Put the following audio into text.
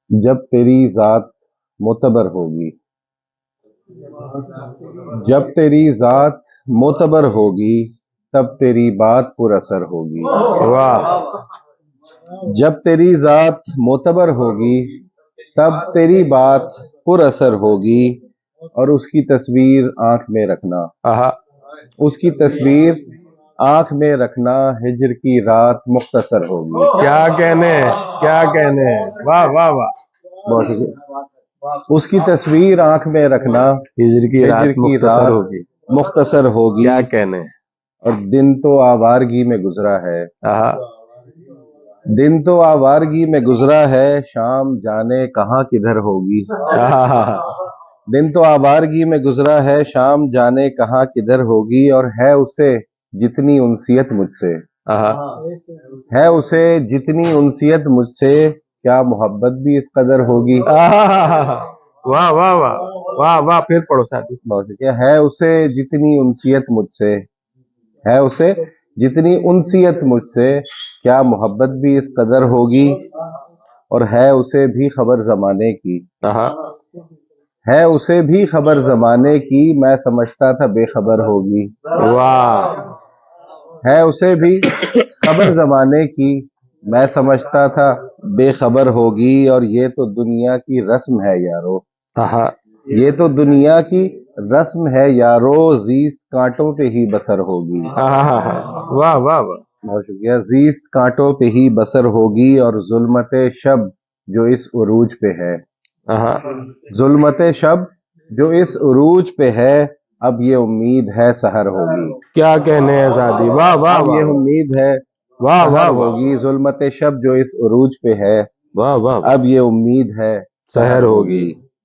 جب تیری ذات معتبر ہوگی، جب تیری ذات معتبر ہوگی تب تیری بات پر اثر ہوگی۔ واہ جب تیری ذات معتبر ہوگی تب تیری بات پر اثر ہوگی، اور اس کی تصویر آنکھ میں رکھنا، آہا اس کی تصویر آنکھ میں رکھنا، ہجر کی رات مختصر ہوگی۔ کیا کہنے ہیں، کیا کہنے ہیں، واہ واہ واہ۔ بہت شکریہ۔ اس کی تصویر آنکھ میں رکھنا، ہجر کی رات مختصر ہوگی، مختصر ہوگی، کیا کہنے ہیں۔ اور دن تو آوارگی میں گزرا ہے، آہا دن تو آوارگی میں گزرا ہے، شام جانے کہاں کدھر ہوگی۔ آہا دن تو آوارگی میں گزرا ہے، شام جانے کہاں کدھر ہوگی، اور ہے اسے جتنی انسیت مجھ سے، آہا ہے اسے جتنی انسیت مجھ سے، کیا محبت بھی اس قدر ہوگی۔ آہا واہ واہ واہ واہ واہ، پھر پڑھو ساتھی۔ بہت شکریہ۔ ہے اسے جتنی انسیت مجھ سے، ہے اسے جتنی انسیت مجھ سے، کیا محبت بھی اس قدر ہوگی، اور ہے اسے بھی خبر زمانے کی، آہا ہے اسے بھی خبر زمانے کی، میں سمجھتا تھا بے خبر ہوگی۔ واہ ہے اسے بھی خبر زمانے کی، میں سمجھتا تھا بے خبر ہوگی، اور یہ تو دنیا کی رسم ہے یارو، آہا یہ تو دنیا کی رسم ہے یارو، زیست کانٹوں پہ ہی بسر ہوگی۔ آہا واہ واہ واہ۔ بہت شکریہ۔ زیست کانٹوں پہ ہی بسر ہوگی، اور ظلمت شب جو اس عروج پہ ہے، آہا ظلمت شب جو اس عروج پہ ہے، اب یہ امید ہے سحر ہوگی۔ کیا کہنے ہیں ساتھی، واہ واہ اب یہ واہ امید ہے واہ سحر واہ واہ ہوگی، ظلمت شب جو اس عروج پہ ہے، واہ واہ، اب یہ امید ہے سحر سحر ہوگی۔ ہوگی۔